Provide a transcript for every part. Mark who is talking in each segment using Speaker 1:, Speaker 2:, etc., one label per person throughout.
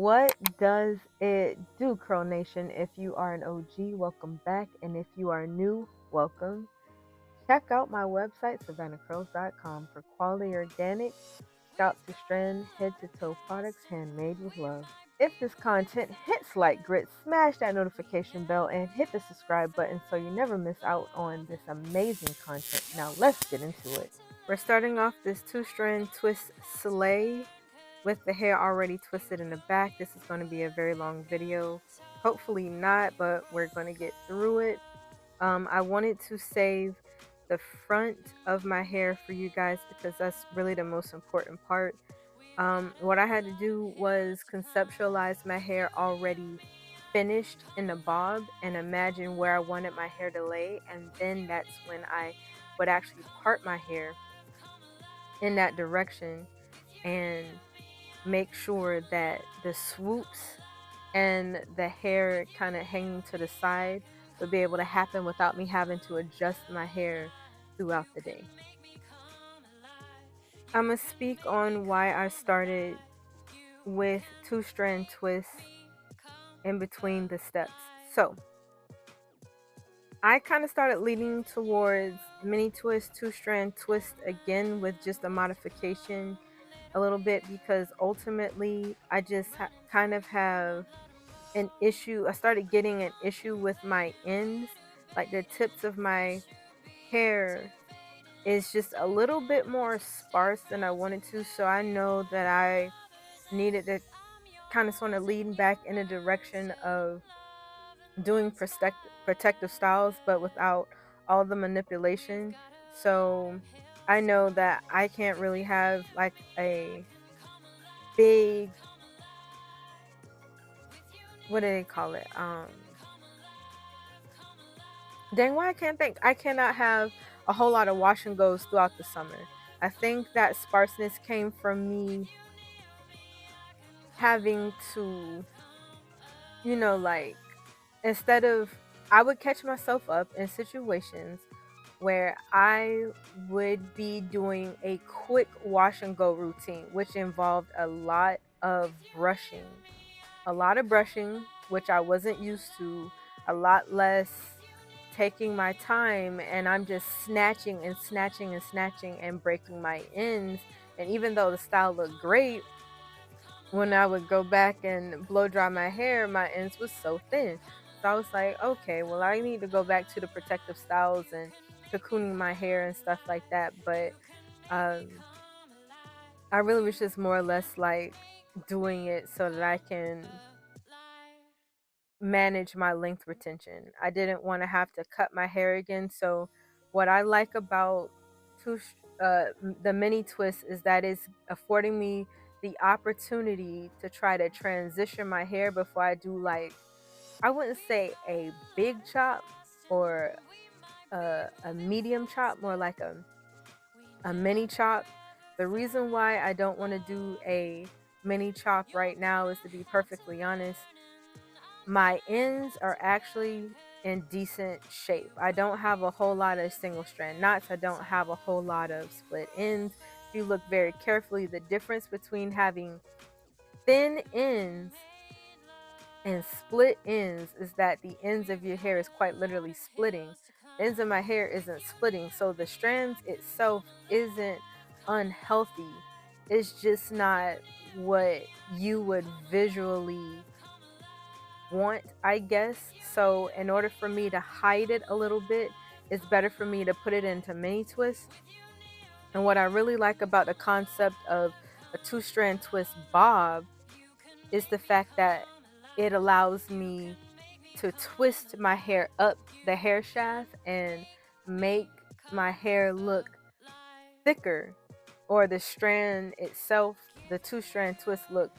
Speaker 1: What does it do, Curl Nation? If you are an OG, welcome back. And if you are new, welcome. Check out my website, savannahcurls.com, for quality organic, scalp to strand, head to toe products handmade with love. If this content hits like grit, smash that notification bell and hit the subscribe button so you never miss out on this amazing content. Now let's get into it. We're starting off this 2-strand twist sleigh with the hair already twisted in the back. This is going to be a very long video. Hopefully not, but we're going to get through it. I wanted to save the front of my hair for you guys because that's really the most important part. What I had to do was conceptualize my hair already finished in the bob and imagine where I wanted my hair to lay, and then that's when I would actually part my hair in that direction and make sure that the swoops and the hair kind of hanging to the side would be able to happen without me having to adjust my hair throughout the day. I'm going to speak on why I started with 2-strand twists in between the steps. So I kind of started leaning towards mini twist, 2-strand twist again with just a modification a little bit, because ultimately I just kind of have an issue. I started getting an issue with my ends, like the tips of my hair is just a little bit more sparse than I wanted to. So I know that I needed to kind of sort of lean back in the direction of doing protective styles, but without all the manipulation. So I know that I can't really have like a big, what do they call it? Dang, why I can't think. I cannot have a whole lot of wash and goes throughout the summer. I think that sparseness came from me having to, like, instead of, I would catch myself up in situations where I would be doing a quick wash and go routine, which involved a lot of brushing. A lot of brushing, which I wasn't used to, a lot less taking my time, and I'm just snatching and snatching and snatching and breaking my ends. And even though the style looked great, when I would go back and blow dry my hair, my ends was so thin. So I was like, okay, well, I need to go back to the protective styles and cocooning my hair and stuff like that. But um, I really was just more or less like doing it so that I can manage my length retention. I didn't want to have to cut my hair again. So what I like about the mini twist is that it's affording me the opportunity to try to transition my hair before I do, like, I wouldn't say a big chop or a medium chop, more like a mini chop. The reason why I don't want to do a mini chop right now is, to be perfectly honest, my ends are actually in decent shape. I don't have a whole lot of single strand knots. I don't have a whole lot of split ends. If you look very carefully, the difference between having thin ends and split ends is that the ends of your hair is quite literally splitting. The ends of my hair isn't splitting, so the strands itself isn't unhealthy. It's just not what you would visually want, I guess. So in order for me to hide it a little bit, it's better for me to put it into mini twists. And what I really like about the concept of a 2-strand twist bob is the fact that it allows me to twist my hair up the hair shaft and make my hair look thicker, or the strand itself, the 2-strand twist, look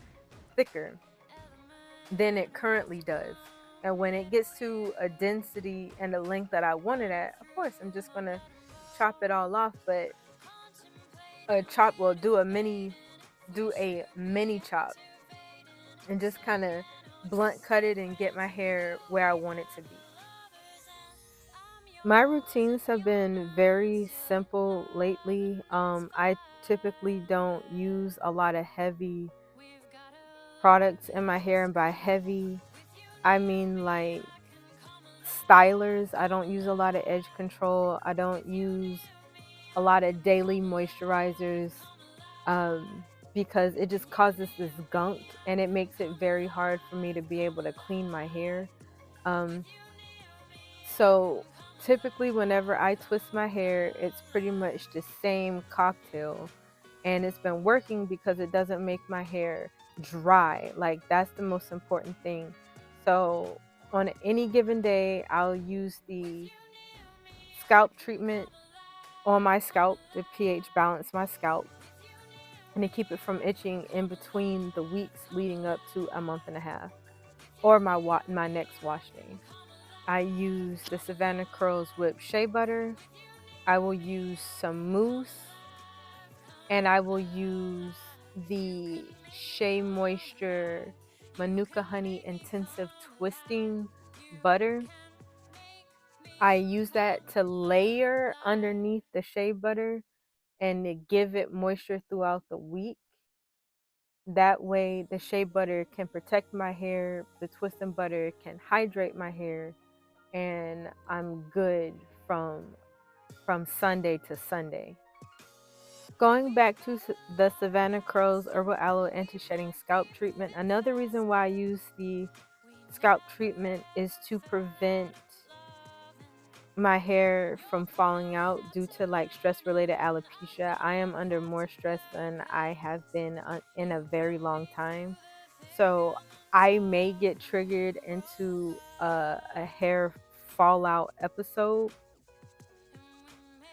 Speaker 1: thicker than it currently does. And when it gets to a density and a length that I want it at, of course I'm just gonna chop it all off. But a chop will do a mini chop and just kind of blunt cut it and get my hair where I want it to be. My routines have been very simple lately. I typically don't use a lot of heavy products in my hair, and by heavy, I mean like stylers. I don't use a lot of edge control. I don't use a lot of daily moisturizers, um, because it just causes this gunk and it makes it very hard for me to be able to clean my hair. Um, so typically, whenever I twist my hair, it's pretty much the same cocktail, and it's been working because it doesn't make my hair dry. Like, that's the most important thing. So on any given day, I'll use the scalp treatment on my scalp to pH balance my scalp and to keep it from itching in between the weeks leading up to a month and a half, or my next wash day. I use the Savannah Curls whipped shea butter. I will use some mousse, and I will use the Shea Moisture Manuka Honey Intensive Twisting Butter. I use that to layer underneath the shea butter and to give it moisture throughout the week. That way, the shea butter can protect my hair, the twisting butter can hydrate my hair, and I'm good from Sunday to Sunday. Going back to the Savannah Curls Herbal Aloe Anti-Shedding Scalp Treatment, another reason why I use the scalp treatment is to prevent my hair from falling out due to like stress related alopecia. I am under more stress than I have been in a very long time. So I may get triggered into a hair fallout episode.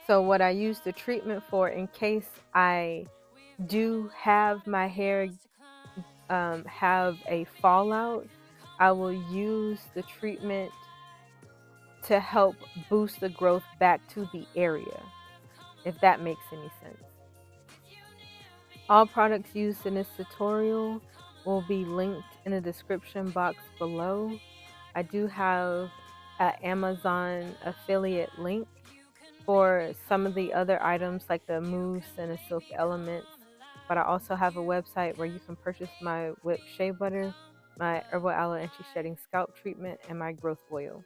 Speaker 1: So what I use the treatment for, in case I do have my hair have a fallout, I will use the treatment to help boost the growth back to the area, if that makes any sense. All products used in this tutorial will be linked in the description box below. I do have an Amazon affiliate link for some of the other items like the mousse and the silk elements, but I also have a website where you can purchase my whipped shea butter, my herbal aloe anti-shedding scalp treatment, and my growth oil.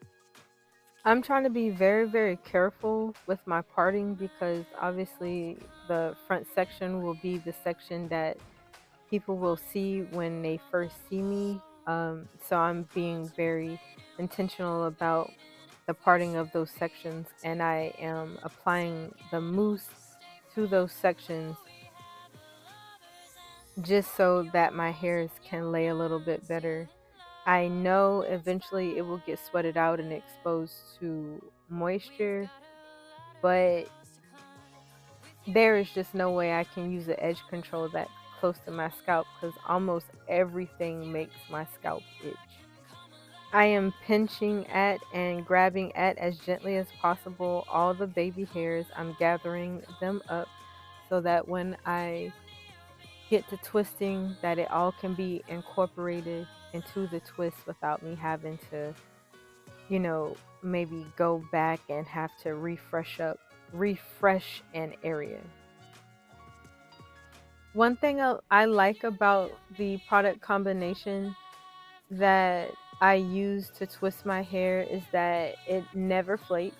Speaker 1: I'm trying to be very, very careful with my parting because obviously the front section will be the section that people will see when they first see me. So I'm being very intentional about the parting of those sections, and I am applying the mousse to those sections just so that my hairs can lay a little bit better. I know eventually it will get sweated out and exposed to moisture, but there is just no way I can use the edge control that close to my scalp because almost everything makes my scalp itch. I am pinching at and grabbing at as gently as possible all the baby hairs. I'm gathering them up so that when I get to twisting, that it all can be incorporated into the twist without me having to, maybe go back and have to refresh an area. One thing I like about the product combination that I use to twist my hair is that it never flakes.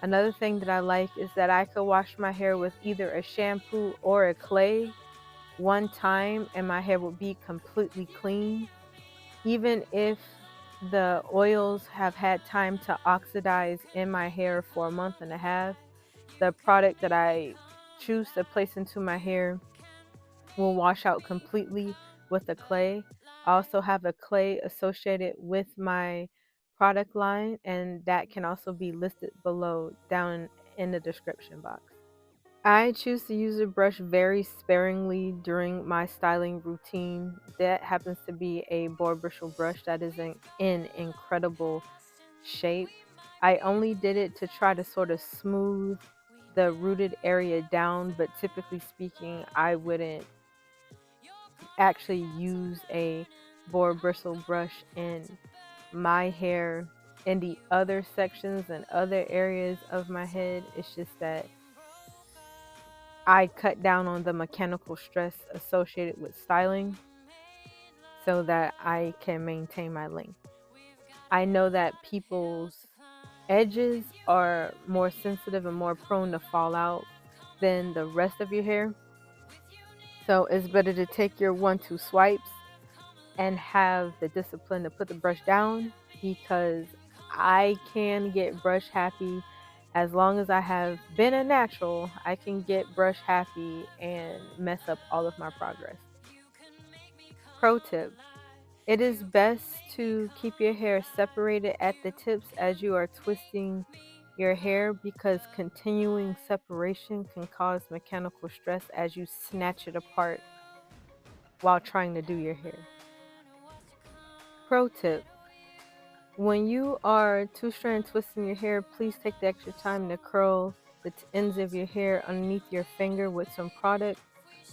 Speaker 1: Another thing that I like is that I could wash my hair with either a shampoo or a clay one time and my hair will be completely clean. Even if the oils have had time to oxidize in my hair for a month and a half, the product that I choose to place into my hair will wash out completely with the clay. I also have a clay associated with my product line, and that can also be listed below down in the description box. I choose to use a brush very sparingly during my styling routine. That happens to be a boar bristle brush that is in incredible shape. I only did it to try to sort of smooth the rooted area down, but typically speaking, I wouldn't actually use a boar bristle brush in my hair in the other sections and other areas of my head. It's just that I cut down on the mechanical stress associated with styling. so that I can maintain my length. I know that people's edges are more sensitive and more prone to fall out than the rest of your hair. So it's better to take your 1-2 swipes and have the discipline to put the brush down, because I can get brush happy. As long as I have been a natural, I can get brush happy and mess up all of my progress. Pro tip: it is best to keep your hair separated at the tips as you are twisting your hair, because continuing separation can cause mechanical stress as you snatch it apart while trying to do your hair. Pro tip: when you are two-strand twisting your hair, please take the extra time to curl the ends of your hair underneath your finger with some product,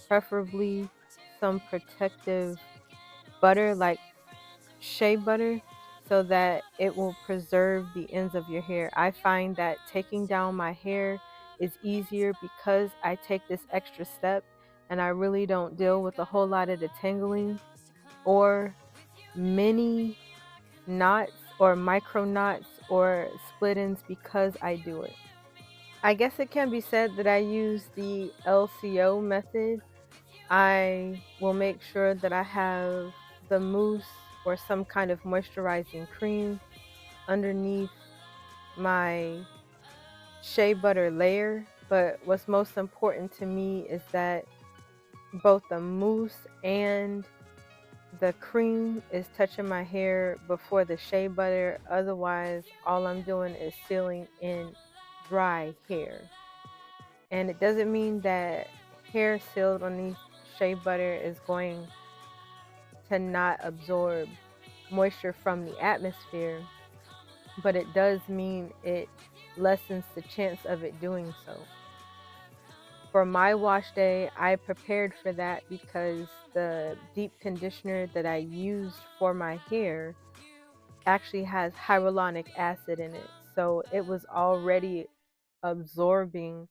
Speaker 1: preferably some protective butter like shea butter, so that it will preserve the ends of your hair. I find that taking down my hair is easier because I take this extra step and I really don't deal with a whole lot of detangling or mini knots or micro knots or split ends because I do it. I guess it can be said that I use the LCO method. I will make sure that I have the mousse or some kind of moisturizing cream underneath my shea butter layer. But what's most important to me is that both the mousse and the cream is touching my hair before the shea butter. Otherwise, all I'm doing is sealing in dry hair. And it doesn't mean that hair sealed underneath shea butter is going to not absorb moisture from the atmosphere, but it does mean it lessens the chance of it doing so. For my wash day, I prepared for that because the deep conditioner that I used for my hair actually has hyaluronic acid in it. So it was already absorbing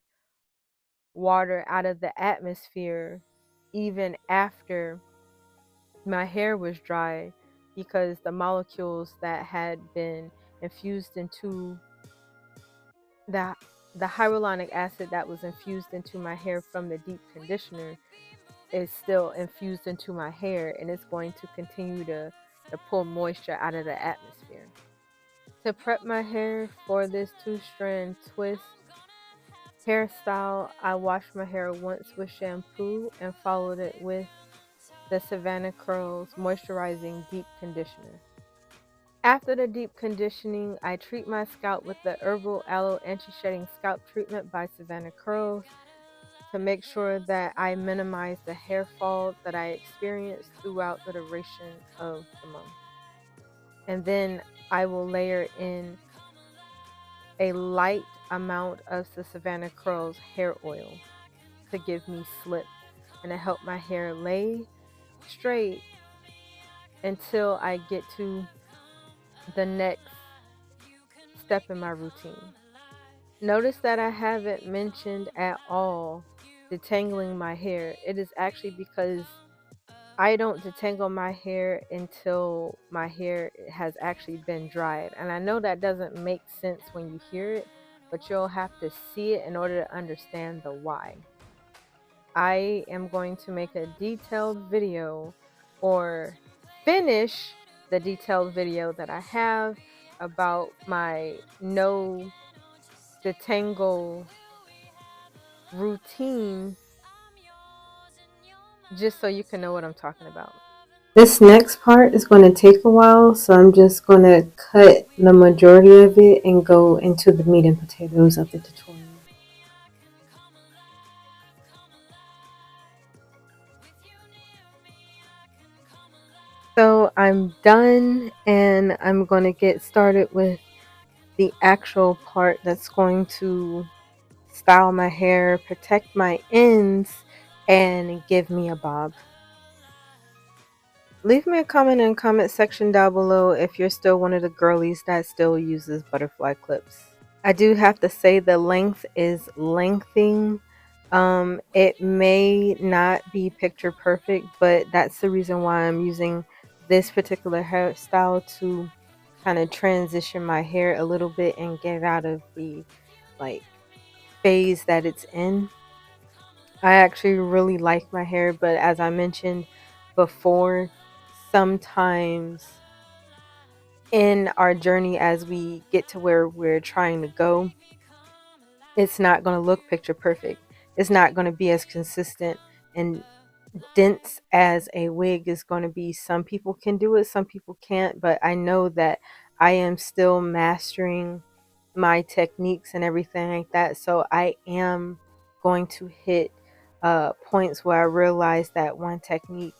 Speaker 1: water out of the atmosphere even after my hair was dry, because the molecules that had been infused into the hyaluronic acid that was infused into my hair from the deep conditioner is still infused into my hair, and it's going to continue to pull moisture out of the atmosphere. To prep my hair for this two-strand twist hairstyle, I washed my hair once with shampoo and followed it with the Savannah Curls Moisturizing Deep Conditioner. After the deep conditioning, I treat my scalp with the Herbal Aloe Anti-Shedding Scalp Treatment by Savannah Curls to make sure that I minimize the hair fall that I experience throughout the duration of the month. And then I will layer in a light amount of the Savannah Curls hair oil to give me slip and to help my hair lay straight until I get to the next step in my routine. Notice that I haven't mentioned at all detangling my hair. It is actually because I don't detangle my hair until my hair has actually been dried. And I know that doesn't make sense when you hear it, but you'll have to see it in order to understand the why. I am going to make a detailed video, or finish the detailed video that I have about my no detangle routine, just so you can know what I'm talking about. This next part is going to take a while, so I'm just going to cut the majority of it and go into the meat and potatoes of the tutorial. So I'm done, and I'm going to get started with the actual part that's going to style my hair, protect my ends, and give me a bob. Leave me a comment in the comment section down below if you're still one of the girlies that still uses butterfly clips. I do have to say the length is lengthening. It may not be picture perfect, but that's the reason why I'm using this particular hairstyle to kind of transition my hair a little bit and get out of the like phase that it's in. I actually really like my hair, but as I mentioned before, sometimes in our journey as we get to where we're trying to go, it's not going to look picture perfect. It's not going to be as consistent and dense as a wig is going to be. Some people can do it, some people can't, but I know that I am still mastering my techniques and everything like that. So I am going to hit points where I realize that one technique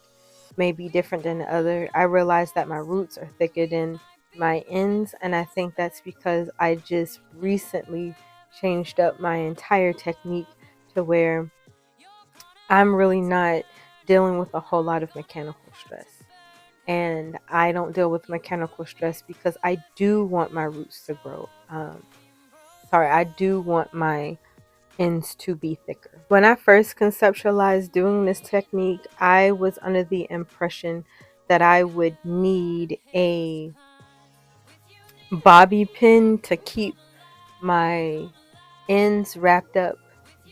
Speaker 1: may be different than the other. I realize that my roots are thicker than my ends, and I think that's because I just recently changed up my entire technique to where I'm really not dealing with a whole lot of mechanical stress. And I don't deal with mechanical stress because I do want my roots to grow. I do want my ends to be thicker. When I first conceptualized doing this technique, I was under the impression that I would need a bobby pin to keep my ends wrapped up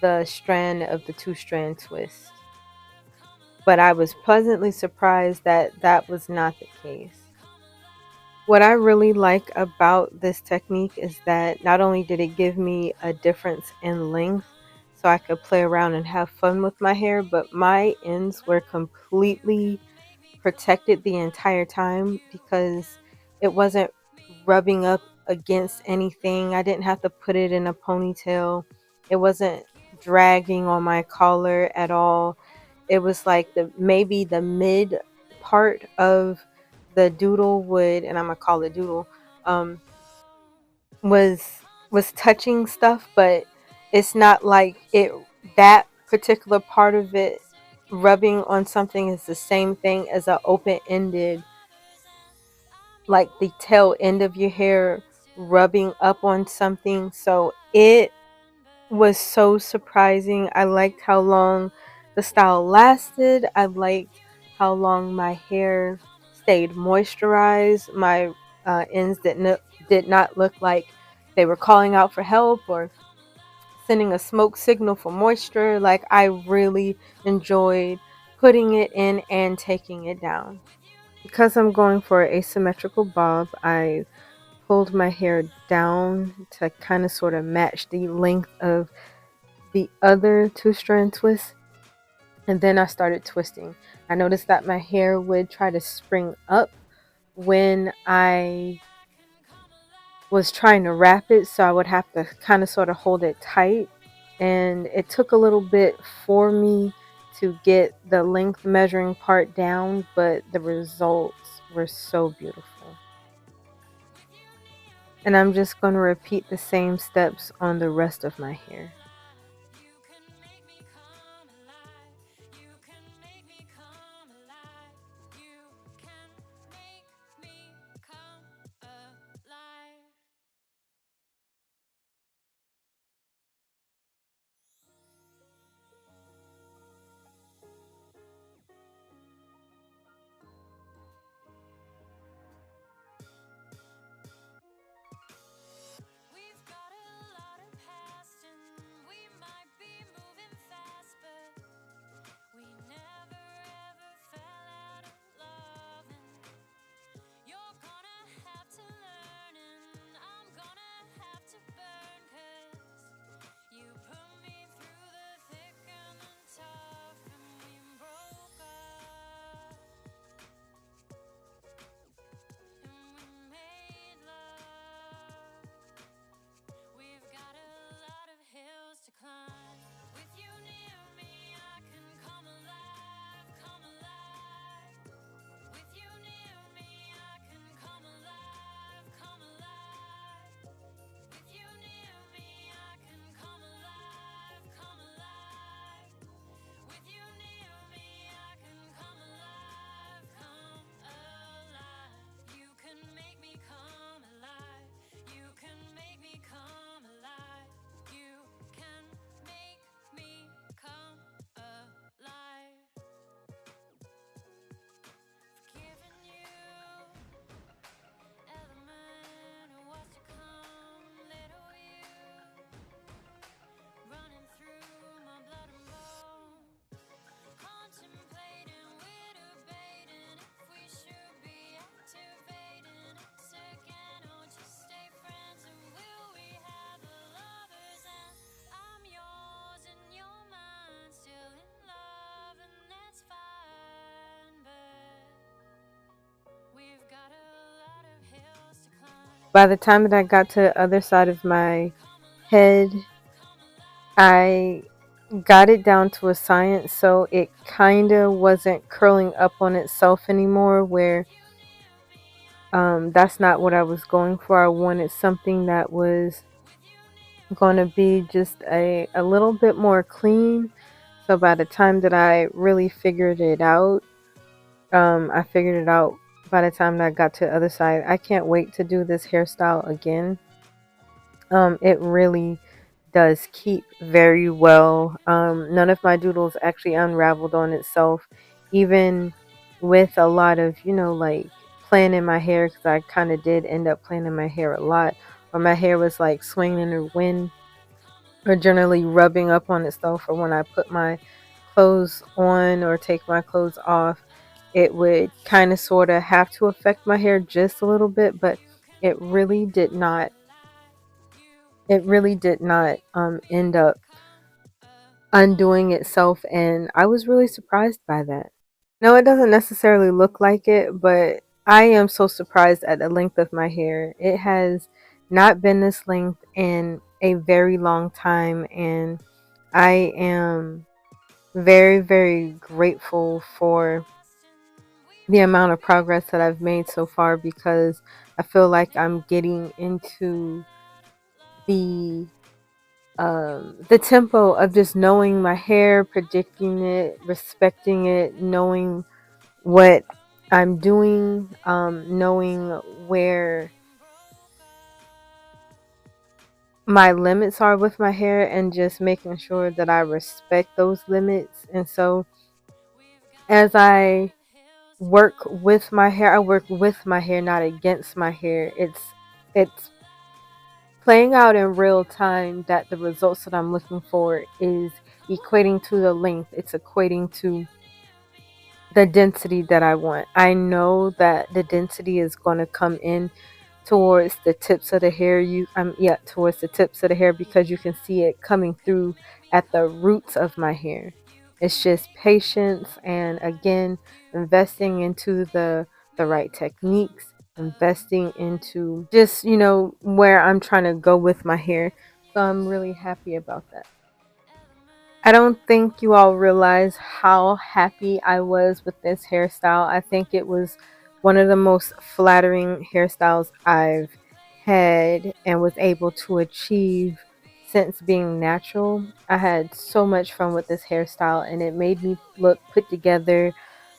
Speaker 1: the strand of the 2-strand twist. But I was pleasantly surprised that that was not the case. What I really like about this technique is that not only did it give me a difference in length so I could play around and have fun with my hair, but my ends were completely protected the entire time because it wasn't rubbing up against anything. I didn't have to put it in a ponytail. It wasn't dragging on my collar at all. It was like maybe the mid part of the doodle would, and I'm gonna call it doodle, um, was touching stuff, but it's not like it that particular part of it rubbing on something is the same thing as a open-ended, like the tail end of your hair rubbing up on something. So it was so surprising. I liked how long the style lasted. I liked how long my hair stayed moisturized. My ends did not look like they were calling out for help or sending a smoke signal for moisture. Like, I really enjoyed putting it in and taking it down. Because I'm going for an asymmetrical bob, I pulled my hair down to kind of sort of match the length of the other 2-strand twist, and then I started twisting. I noticed that my hair would try to spring up when I was trying to wrap it, so I would have to kind of sort of hold it tight, and it took a little bit for me to get the length measuring part down, but the results were so beautiful. And I'm just going to repeat the same steps on the rest of my hair. By the time that I got to the other side of my head, I got it down to a science, so it kind of wasn't curling up on itself anymore, where that's not what I was going for. I wanted something that was going to be just a little bit more clean. So by the time that I really figured it out, I figured it out by the time that I got to the other side. I can't wait to do this hairstyle again. It really does keep very well. None of my doodles actually unraveled on itself, even with a lot of, like playing in my hair, because I kind of did end up playing in my hair a lot, or my hair was like swinging in the wind, or generally rubbing up on itself, or when I put my clothes on or take my clothes off, it would kind of sort of have to affect my hair just a little bit, but it really did not end up undoing itself, and I was really surprised by that. No, it doesn't necessarily look like it, but I am so surprised at the length of my hair. It has not been this length in a very long time, and I am very, very grateful for the amount of progress that I've made so far, because I feel like I'm getting into the tempo of just knowing my hair, predicting it, respecting it, knowing what I'm doing, knowing where my limits are with my hair, and just making sure that I respect those limits. And so as I work with my hair, I work with my hair, not against my hair. It's playing out in real time that the results that I'm looking for is equating to the length. It's equating to the density that I want. I know that the density is going to come in towards the tips of the hair. Towards the tips of the hair, because you can see it coming through at the roots of my hair. It's just patience, and again, investing into the right techniques, investing into just, where I'm trying to go with my hair. So I'm really happy about that. I don't think you all realize how happy I was with this hairstyle. I think it was one of the most flattering hairstyles I've had and was able to achieve since being natural. I had so much fun with this hairstyle, and it made me look put together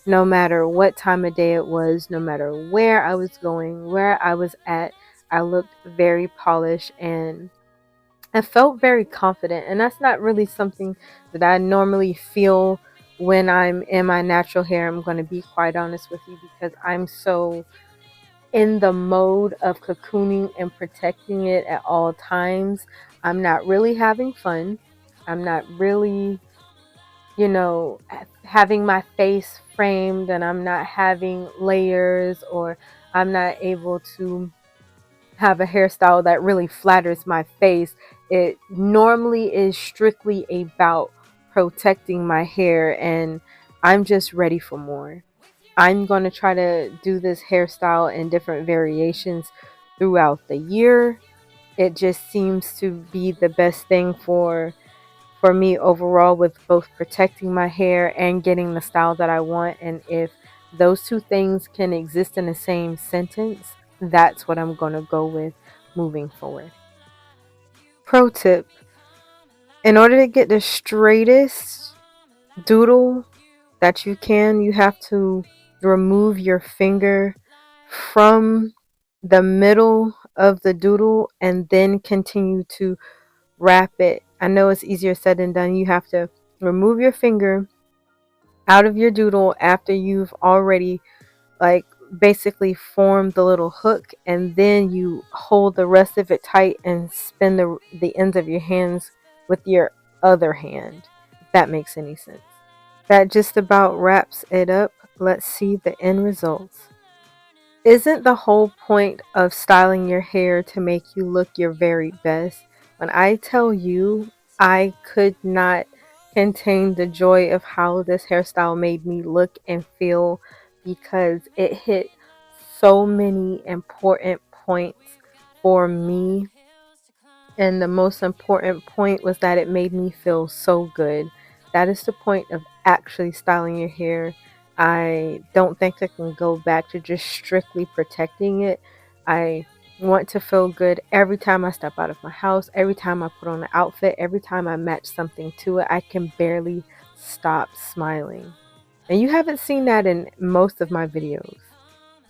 Speaker 1: no matter what time of day it was, no matter where I was going, where I was at. I looked very polished, and I felt very confident, and that's not really something that I normally feel when I'm in my natural hair. I'm going to be quite honest with you, because I'm so in the mode of cocooning and protecting it at all times. I'm not really having fun. I'm not really, having my face framed, and I'm not having layers, or I'm not able to have a hairstyle that really flatters my face. It normally is strictly about protecting my hair, and I'm just ready for more. I'm going to try to do this hairstyle in different variations throughout the year. It just seems to be the best thing for me overall, with both protecting my hair and getting the style that I want. And if those two things can exist in the same sentence, that's what I'm going to go with moving forward. Pro tip: in order to get the straightest doodle that you can, you have to remove your finger from the middle of the doodle and then continue to wrap it. I know it's easier said than done. You have to remove your finger out of your doodle after you've already, like, basically formed the little hook, and then you hold the rest of it tight and spin the ends of your hands with your other hand, if that makes any sense. That just about wraps it up. Let's see the end results. Isn't the whole point of styling your hair to make you look your very best? When I tell you, I could not contain the joy of how this hairstyle made me look and feel, because it hit so many important points for me. And the most important point was that it made me feel so good. That is the point of actually styling your hair. I don't think I can go back to just strictly protecting it. I want to feel good every time I step out of my house, every time I put on an outfit, every time I match something to it. I can barely stop smiling. And you haven't seen that in most of my videos.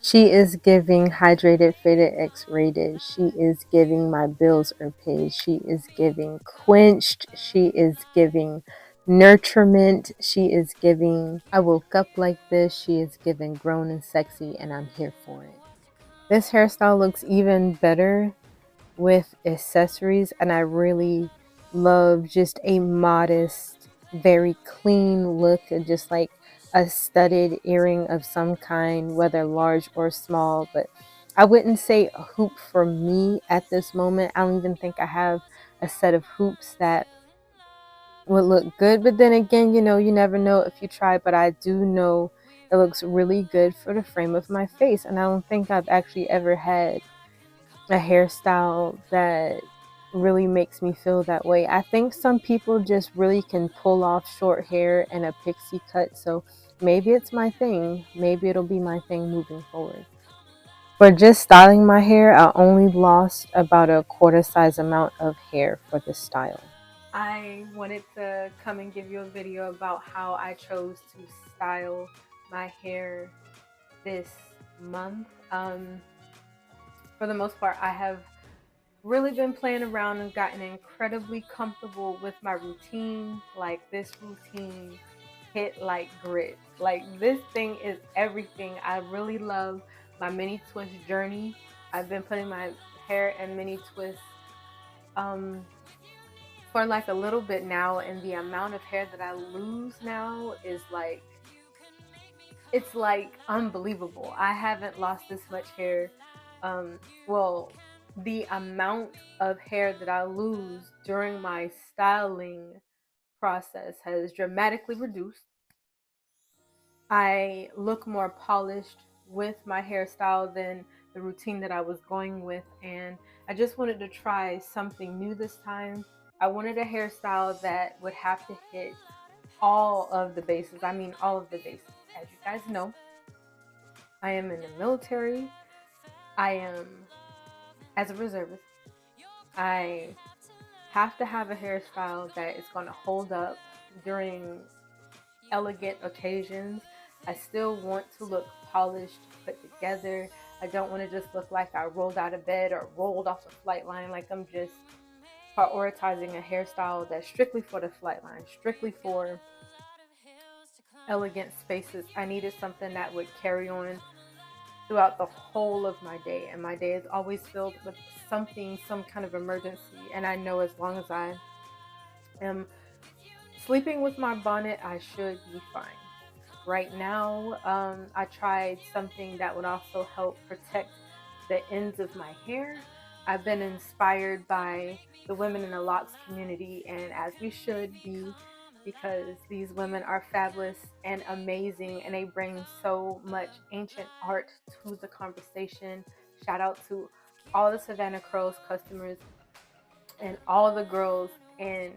Speaker 1: She is giving hydrated, faded, X-rated. She is giving my bills are paid. She is giving quenched. She is giving nurturement. She is giving I woke up like this. She is giving grown and sexy, and I'm here for it. This hairstyle looks even better with accessories, and I really love just a modest, very clean look, just like a studded earring of some kind, whether large or small. But I wouldn't say a hoop for me at this moment. I don't even think I have a set of hoops that would look good, but then again, you know, you never know if you try. But I do know it looks really good for the frame of my face, and I don't think I've actually ever had a hairstyle that really makes me feel that way. I think some people just really can pull off short hair and a pixie cut, so maybe it's my thing. Maybe it'll be my thing moving forward. For just styling my hair, I only lost about a quarter size amount of hair for this style. I wanted to come and give you a video about how I chose to style my hair this month. For the most part, I have really been playing around and gotten incredibly comfortable with my routine. Like, this routine hit like grit. Like, this thing is everything. I really love my mini twist journey. I've been putting my hair in mini twists for like a little bit now, and the amount of hair that I lose now is like, it's like unbelievable. I haven't lost this much hair. Well, the amount of hair that I lose during my styling process has dramatically reduced. I look more polished with my hairstyle than the routine that I was going with, and I just wanted to try something new this time. I wanted a hairstyle that would have to hit all of the bases. I mean, all of the bases. As you guys know, I am in the military. I am as a reservist. I have to have a hairstyle that is going to hold up during elegant occasions. I still want to look polished, put together. I don't want to just look like I rolled out of bed or rolled off the flight line. Like, I'm just prioritizing a hairstyle that's strictly for the flight line, strictly for elegant spaces. I needed something that would carry on throughout the whole of my day, and my day is always filled with something, some kind of emergency. And I know as long as I am sleeping with my bonnet, I should be fine. Right now, I tried something that would also help protect the ends of my hair. I've been inspired by the women in the locks community, and as we should be, because these women are fabulous and amazing, and they bring so much ancient art to the conversation. Shout out to all the Savannah Curls customers and all the girls in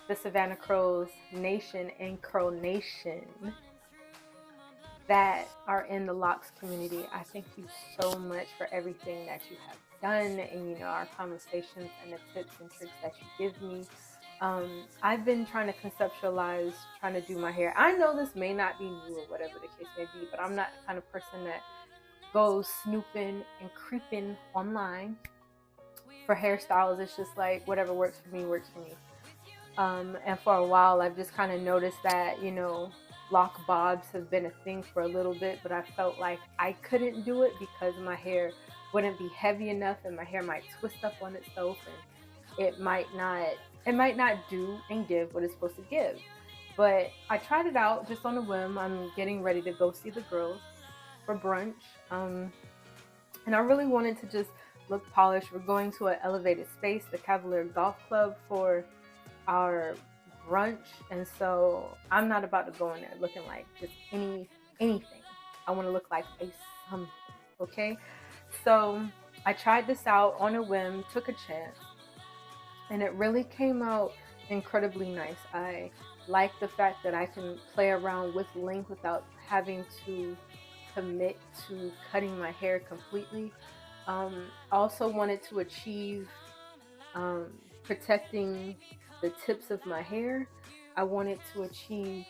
Speaker 1: the Savannah Curls Nation and Curl Nation that are in the locks community. I thank you so much for everything that you have done, and you know, our conversations and the tips and tricks that you give me. I've been trying to conceptualize, trying to do my hair. I know this may not be new or whatever the case may be, but I'm not the kind of person that goes snooping and creeping online for hairstyles. It's just like, whatever works for me works for me. And for a while, I've just kind of noticed that, you know, lock bobs have been a thing for a little bit, but I felt like I couldn't do it because my hair wouldn't be heavy enough, and my hair might twist up on itself, and it might not do and give what it's supposed to give. But I tried it out just on a whim. I'm getting ready to go see the girls for brunch, and I really wanted to just look polished. We're going to an elevated space, the Cavalier Golf Club, for our brunch, and so I'm not about to go in there looking like just anything. I want to look like a something. Okay, so I tried this out on a whim, took a chance, and it really came out incredibly nice. I like the fact that I can play around with length without having to commit to cutting my hair completely. Also wanted to achieve um, protecting the tips of my hair. I wanted to achieve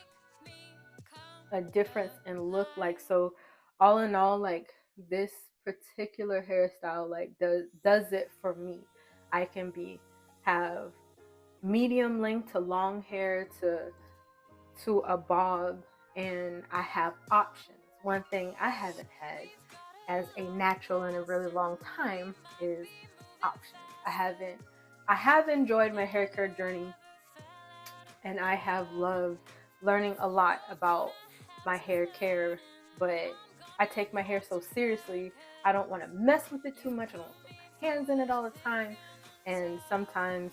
Speaker 1: a difference in look. Like, so all in all, like, this particular hairstyle like does it for me. I can have medium length to long hair to a bob, and I have options. One thing I haven't had as a natural in a really long time is options. I have enjoyed my hair care journey, and I have loved learning a lot about my hair care, but I take my hair so seriously. I don't want to mess with it too much. I don't want to put my hands in it all the time. And sometimes,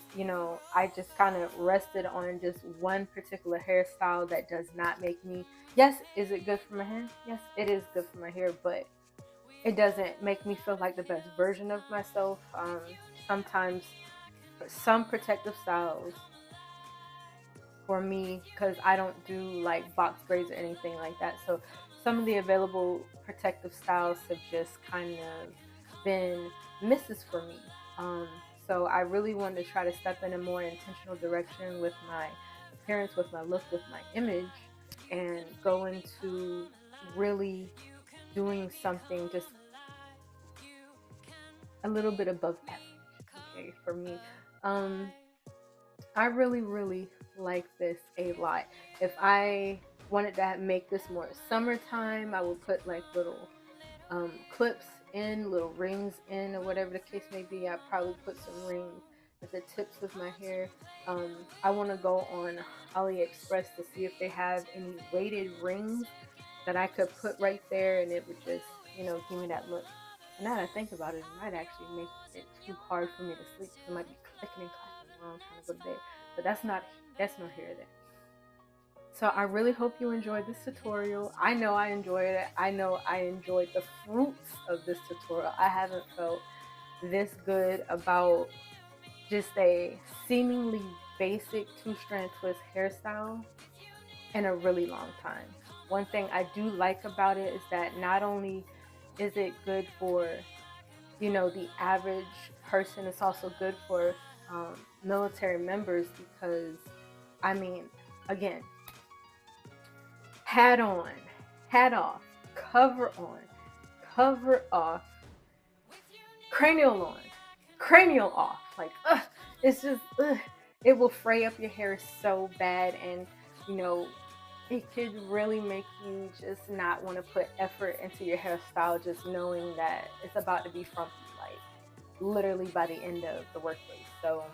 Speaker 1: I just kind of rested on just one particular hairstyle that does not make me, yes, is it good for my hair? Yes, it is good for my hair, but it doesn't make me feel like the best version of myself. Sometimes some protective styles for me, because I don't do like box braids or anything like that. So some of the available protective styles have just kind of been misses for me. So I really wanted to try to step in a more intentional direction with my appearance, with my look, with my image, and go into really doing something just a little bit above average, okay, for me. I really, really like this a lot. If I wanted to make this more summertime, I would put like little clips in, little rings in, or whatever the case may be. I'd probably put some rings at the tips of my hair. I want to go on AliExpress to see if they have any weighted rings that I could put right there, and it would just, give me that look. And now that I think about it, it might actually make it too hard for me to sleep. It might be clicking and clacking while I'm trying to go to bed. But that's not here or there. So I really hope you enjoyed this tutorial. I know I enjoyed it. I know I enjoyed the fruits of this tutorial. I haven't felt this good about just a seemingly basic two-strand twist hairstyle in a really long time. One thing I do like about it is that not only is it good for, the average person, it's also good for military members, because, I mean, again, hat on, hat off, cover on, cover off, cranial on, cranial off. Like, it's just, it will fray up your hair so bad, and, it could really make you just not want to put effort into your hairstyle, just knowing that it's about to be frumpy, like, literally by the end of the workday. So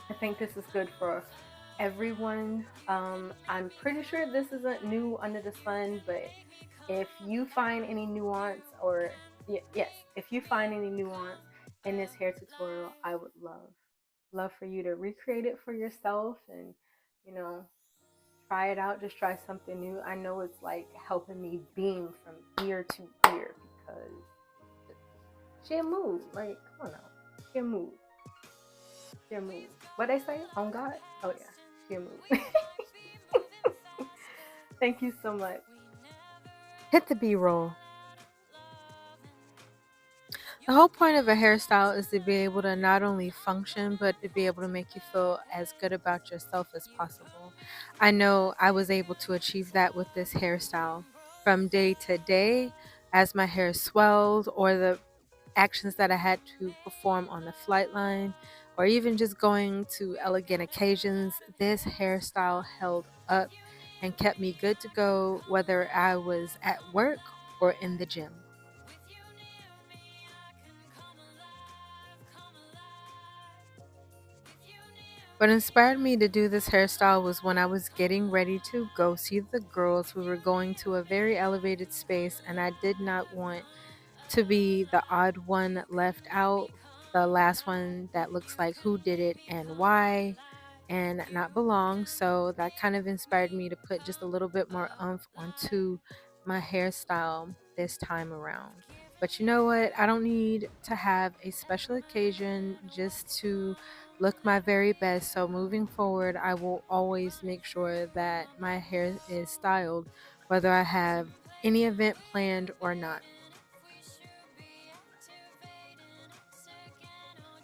Speaker 1: I think this is good for everyone. I'm pretty sure this isn't new under the sun, but if you find any nuance, or yes, if you find any nuance in this hair tutorial, I would love for you to recreate it for yourself, and try it out. Just try something new. I know it's like helping me beam from ear to ear, because she a move. Like, come on now, she a move. She a move. What they say? On God? Oh yeah, she a move. Thank you so much. Hit the B-roll. The whole point of a hairstyle is to be able to not only function, but to be able to make you feel as good about yourself as possible. I know I was able to achieve that with this hairstyle. From day to day, as my hair swelled, or the actions that I had to perform on the flight line, or even just going to elegant occasions, this hairstyle held up and kept me good to go, whether I was at work or in the gym. What inspired me to do this hairstyle was when I was getting ready to go see the girls. We were going to a very elevated space, and I did not want to be the odd one left out, the last one that looks like who did it and why, and not belong. So that kind of inspired me to put just a little bit more oomph onto my hairstyle this time around. But you know what? I don't need to have a special occasion just to look my very best. So moving forward, I will always make sure that my hair is styled, whether I have any event planned or not.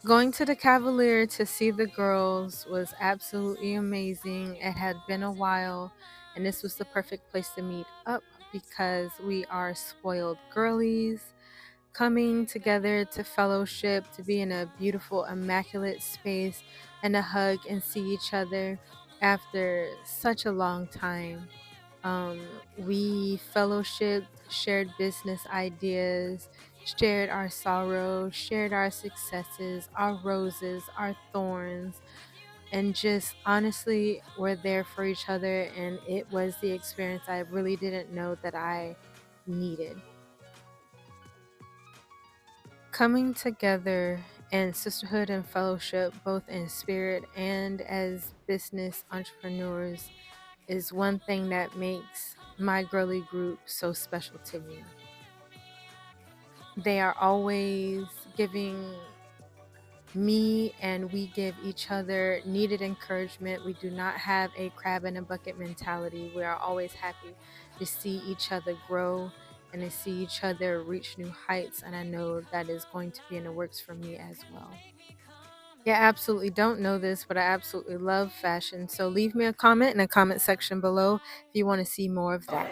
Speaker 1: Going to the Cavalier to see the girls was absolutely amazing. It had been a while, and this was the perfect place to meet up because we are spoiled girlies coming together to fellowship, to be in a beautiful, immaculate space, and to hug and see each other after such a long time. We fellowshipped, shared business ideas, shared our sorrow, shared our successes, our roses, our thorns, and just honestly were there for each other. And it was the experience I really didn't know that I needed. Coming together in sisterhood and fellowship, both in spirit and as business entrepreneurs, is one thing that makes my girly group so special to me. They are always giving me and we give each other needed encouragement. We do not have a crab in a bucket mentality. We are always happy to see each other grow and to see each other reach new heights. And I know that is going to be in the works for me as well. Yeah, absolutely don't know this, but I absolutely love fashion. So leave me a comment in the comment section below if you want to see more of that.